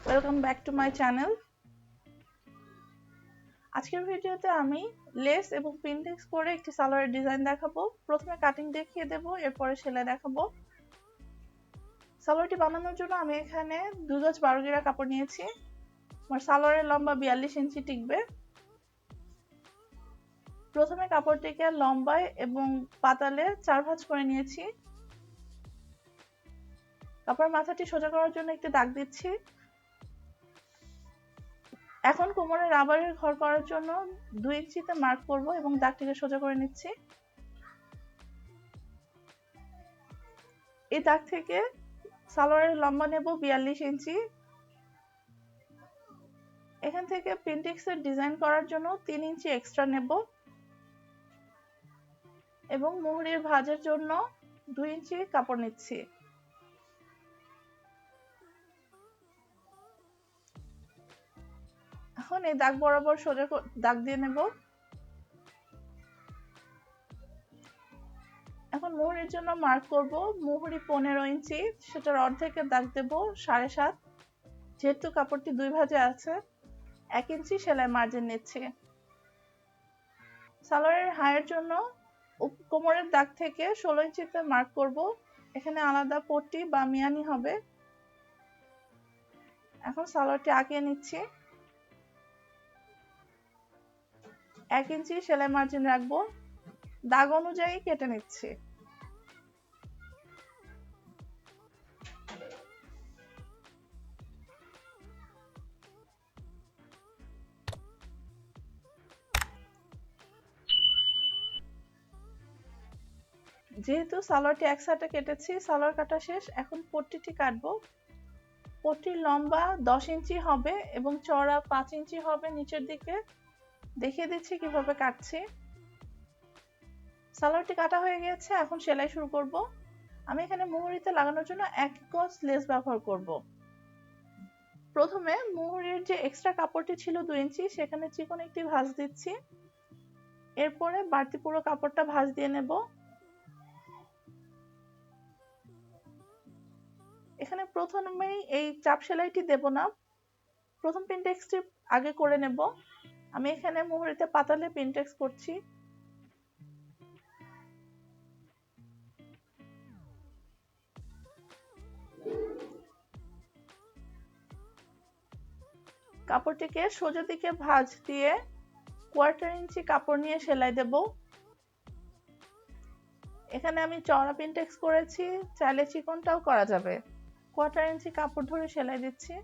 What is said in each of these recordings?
Welcome back to my channel. আজকের ভিডিওতে আমি লেস এবং পিনটেক্স করে একটি সালোয়ারের ডিজাইন দেখাবো। প্রথমে কাটিং দেখিয়ে দেব, এরপরে সেলাই দেখাবো। সালোয়ারটি বানানোর জন্য আমি এখানে 2 গজ 12 গিরা কাপড় নিয়েছি। আমার সালোয়ারের লম্বা 42 ইঞ্চি টিকবে। প্রথমে কাপড়টিকে লম্বায় এবং পাতালে 4 ভাঁজ করে নিয়েছি। কাপড়ের মাথাটি সোজা করার জন্য একটি দাগ দিচ্ছি। এখন কোমরে রাবারের ঘর করার জন্য 2 ইঞ্চিতে মার্ক করব এবং দাগটিকে সোজা করে নিচ্ছি। এই দাগ থেকে সালোয়ারের লম্বা নেব 42 ইঞ্চি। এখান থেকে পিনটেক্সের ডিজাইন করার জন্য 3 ইঞ্চি এক্সট্রা নেব এবং মুহুরির ভাঁজের জন্য 2 ইঞ্চি কাপড় নিচ্ছি। এখন এই দাগ বরাবর সোজা দাগ দিয়ে নেব। এখন মুহুরির জন্য মার্ক করব। মুহুরি 15 ইঞ্চি, সেটার অর্ধেকের দাগ দেব 7.5। যেহেতু কাপড়টি 2 ভাঁজে আছে, 1 ইঞ্চি সেলাই মার্জিন নিচ্ছি। সালোয়ারের হাইয়ের জন্য কোমরের দাগ থেকে 16 ইঞ্চিতে মার্ক করব। এখানে আলাদা পট্টি বা মিয়ানি হবে। এখন সালোয়ারটি আঁকিয়ে নিচ্ছি। 1 ইঞ্চি সেলাই মার্জিন রাখবো। দাগ অনুযায়ী কেটে নিচ্ছি। যেহেতু সালোয়ারটি এক সাইডে কেটেছি, সালোয়ার কাটা শেষ। এখন পট্টিটি কাটবো। পট্টির লম্বা 10 ইঞ্চি হবে এবং চওড়া 5 ইঞ্চি হবে নিচের দিকে। দেখিয়ে দিচ্ছি কিভাবে কাটছি। সালোয়ারটি কাটা হয়ে গেছে, এখন সেলাই শুরু করব। আমি এখানে মুহুরিতে লাগানোর জন্য 1 গজ লেস ব্যবহার করব। প্রথমে মুহুরির যে এক্সট্রা কাপড়টি ছিল 2 ইঞ্চি, সেখানে চিকন একটি ভাঁজ দিচ্ছি। এরপরে বাড়তি পুরো কাপড়টা ভাঁজ দিয়ে নেব। এখানে প্রথমেই এই চাপ সেলাইটি দেব না, প্রথম পিনটেক্সটি আগে করে নেব। আমি এখানে মুহুরিতে পাতালে পিনটেক্স করছি। কাপড়টিকে সোজা দিকে ভাঁজ দিয়ে 1/4 ইঞ্চি কাপড় নিয়ে সেলাই দেব। এখানে আমি চওড়া পিনটেক্স করেছি, চাইলে চিকনটাও করা যাবে। 1/4 ইঞ্চি কাপড় ধরে সেলাই দিচ্ছি।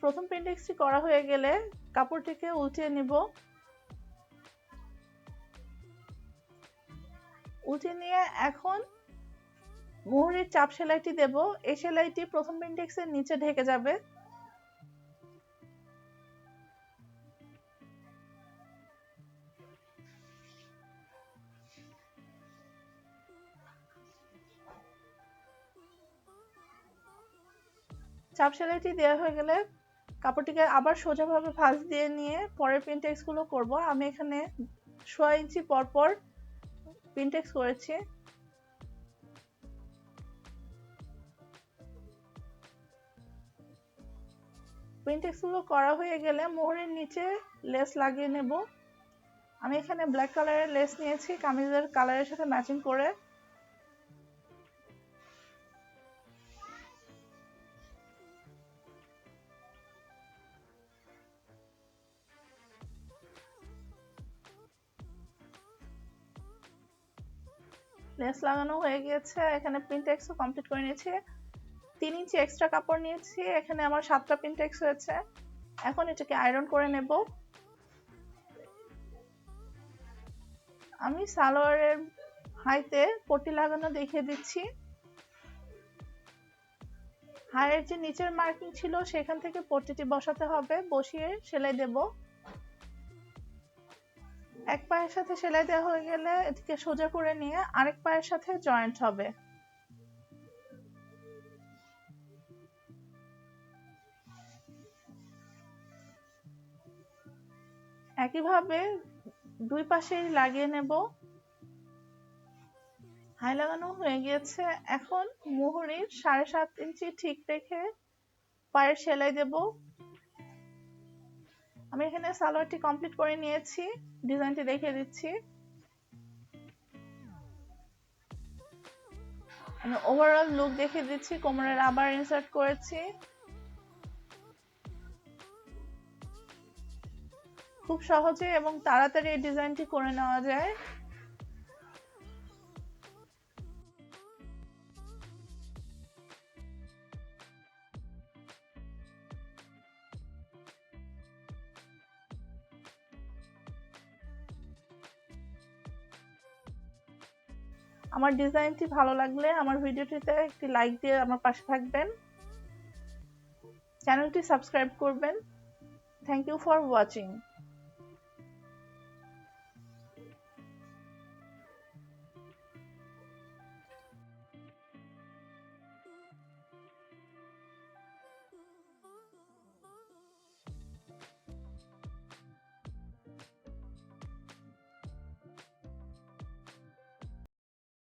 প্রথম পিনটেক্সটি করা হয়ে গেলে কাপড়টিকে উল্টিয়ে নিব। উল্টিয়ে নিয়ে এখন মুহুরির চাপ সেলাইটি দেব। এই সেলাইটি প্রথম পিনটেক্সের নিচে ঢেকে যাবে। চাপ সেলাইটি দেওয়া হয়ে গেলে কাপড়টিকে আবার সোজাভাবে ভাঁজ দিয়ে নিয়ে পরের পিনটেক্স গুলো করব। আমি এখানে 1/4 ইঞ্চি পর পর পিনটেক্স করেছি। পিনটেক্স গুলো করা হয়ে গেলে মুহুরির নিচে লেস লাগিয়ে নেব। আমি এখানে ব্ল্যাক কালারের লেস নিয়েছি কামিজের কালারের সাথে ম্যাচিং করে। লেস লাগানো হয়ে গিয়েছে, এখানে পিনটেক্সও কমপ্লিট করে নিয়েছি। 3 ইঞ্চি এক্সট্রা কাপড় নিয়েছি, এখানে আমার 7টা পিনটেক্স হয়েছে। এখন এটাকে আয়রন করে নেব। আমি সালোয়ারের হাইতে পট্টি লাগানো দেখিয়ে দিচ্ছি। হাইয়ের যে নিচের মার্কিং ছিল সেখান থেকে পট্টিটি বসাতে হবে, বসিয়ে সেলাই দেব। এক পায়ের সাথে সেলাই দেওয়া হয়ে গেলে এটিকে সোজা করে নিয়ে আরেক পায়ের সাথে জয়েন্ট হবে। একইভাবে দুই পাশেই লাগিয়ে নেব। হাই লাগানো হয়ে গিয়েছে। এখন মুহুরির 7.5 ইঞ্চি ঠিক রেখে পায়ের সেলাই দেব। আমি এখানে সালোয়ারটি কমপ্লিট করে নিয়েছি, ডিজাইনটি দেখিয়ে দিচ্ছি। আমি ওভারঅল লুক দেখিয়ে দিচ্ছি। কোমরের রাবার ইনসার্ট করেছি। খুব সহজে এবং তাড়াতাড়ি এই ডিজাইনটি করে নেওয়া যায়। আমার ডিজাইনটি ভালো লাগলে আমার ভিডিওটিতে একটি লাইক দিয়ে আমার পাশে থাকবেন, চ্যানেলটি সাবস্ক্রাইব করবেন। Thank you for watching.